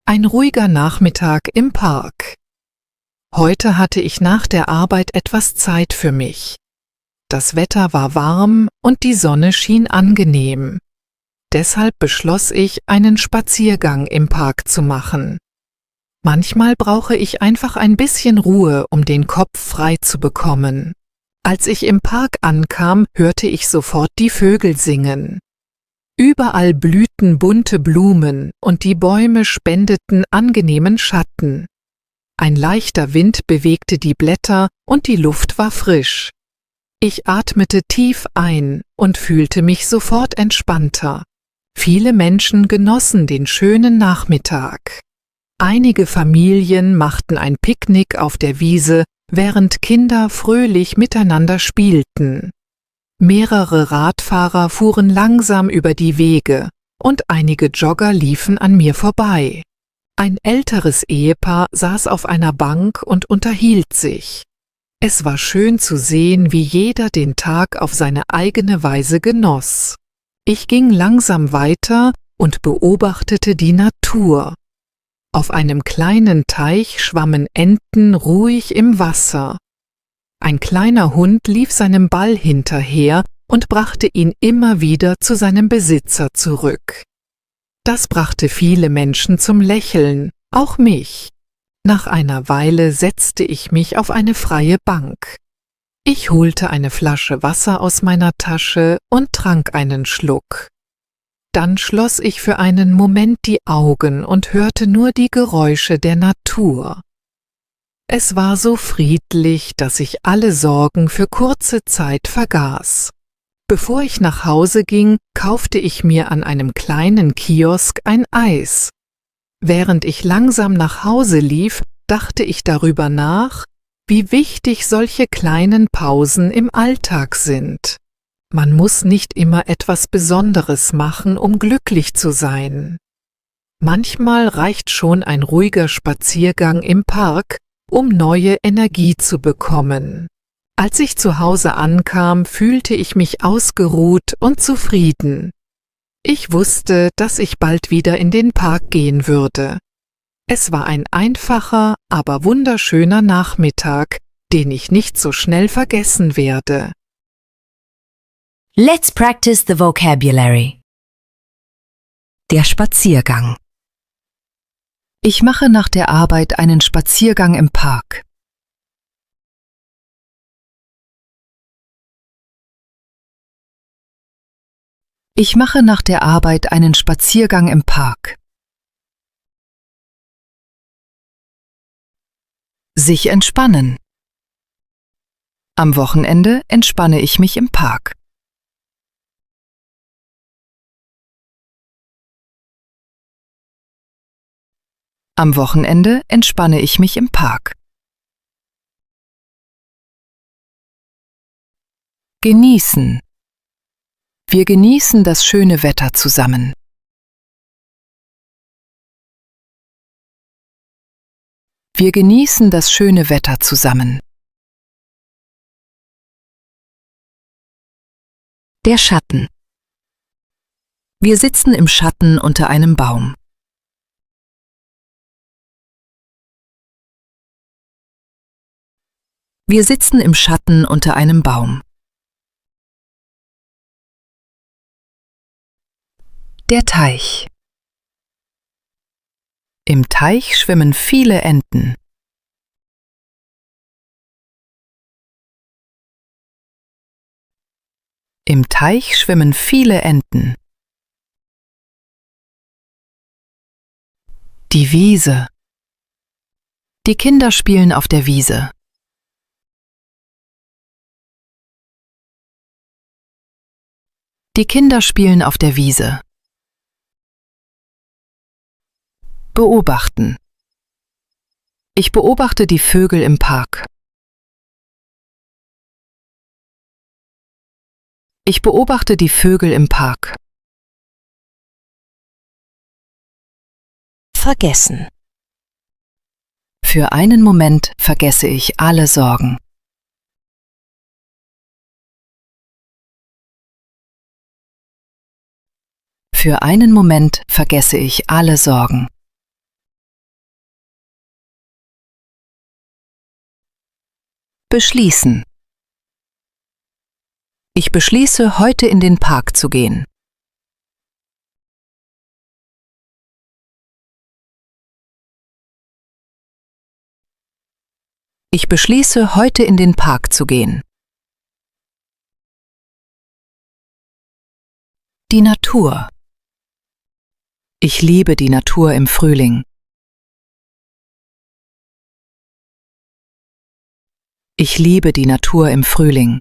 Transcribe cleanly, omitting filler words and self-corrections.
Ein ruhiger Nachmittag im Park. Heute hatte ich nach der Arbeit etwas Zeit für mich. Das Wetter war warm und die Sonne schien angenehm. Deshalb beschloss ich, einen Spaziergang im Park zu machen. Manchmal brauche ich einfach ein bisschen Ruhe, um den Kopf frei zu bekommen. Als ich im Park ankam, hörte ich sofort die Vögel singen. Überall blühten bunte Blumen und die Bäume spendeten angenehmen Schatten. Ein leichter Wind bewegte die Blätter und die Luft war frisch. Ich atmete tief ein und fühlte mich sofort entspannter. Viele Menschen genossen den schönen Nachmittag. Einige Familien machten ein Picknick auf der Wiese, während Kinder fröhlich miteinander spielten. Mehrere Radfahrer fuhren langsam über die Wege und einige Jogger liefen an mir vorbei. Ein älteres Ehepaar saß auf einer Bank und unterhielt sich. Es war schön zu sehen, wie jeder den Tag auf seine eigene Weise genoss. Ich ging langsam weiter und beobachtete die Natur. Auf einem kleinen Teich schwammen Enten ruhig im Wasser. Ein kleiner Hund lief seinem Ball hinterher und brachte ihn immer wieder zu seinem Besitzer zurück. Das brachte viele Menschen zum Lächeln, auch mich. Nach einer Weile setzte ich mich auf eine freie Bank. Ich holte eine Flasche Wasser aus meiner Tasche und trank einen Schluck. Dann schloss ich für einen Moment die Augen und hörte nur die Geräusche der Natur. Es war so friedlich, dass ich alle Sorgen für kurze Zeit vergaß. Bevor ich nach Hause ging, kaufte ich mir an einem kleinen Kiosk ein Eis. Während ich langsam nach Hause lief, dachte ich darüber nach, wie wichtig solche kleinen Pausen im Alltag sind. Man muss nicht immer etwas Besonderes machen, um glücklich zu sein. Manchmal reicht schon ein ruhiger Spaziergang im Park, um neue Energie zu bekommen. Als ich zu Hause ankam, fühlte ich mich ausgeruht und zufrieden. Ich wusste, dass ich bald wieder in den Park gehen würde. Es war ein einfacher, aber wunderschöner Nachmittag, den ich nicht so schnell vergessen werde. Let's practice the vocabulary. Der Spaziergang. Ich mache nach der Arbeit einen Spaziergang im Park. Ich mache nach der Arbeit einen Spaziergang im Park. Sich entspannen. Am Wochenende entspanne ich mich im Park. Am Wochenende entspanne ich mich im Park. Genießen. Wir genießen das schöne Wetter zusammen. Wir genießen das schöne Wetter zusammen. Der Schatten. Wir sitzen im Schatten unter einem Baum. Wir sitzen im Schatten unter einem Baum. Der Teich. Im Teich schwimmen viele Enten. Im Teich schwimmen viele Enten. Die Wiese. Die Kinder spielen auf der Wiese. Die Kinder spielen auf der Wiese. Beobachten. Ich beobachte die Vögel im Park. Ich beobachte die Vögel im Park. Vergessen. Für einen Moment vergesse ich alle Sorgen. Für einen Moment vergesse ich alle Sorgen. Beschließen. Ich beschließe, heute in den Park zu gehen. Ich beschließe, heute in den Park zu gehen. Die Natur. Ich liebe die Natur im Frühling. Ich liebe die Natur im Frühling.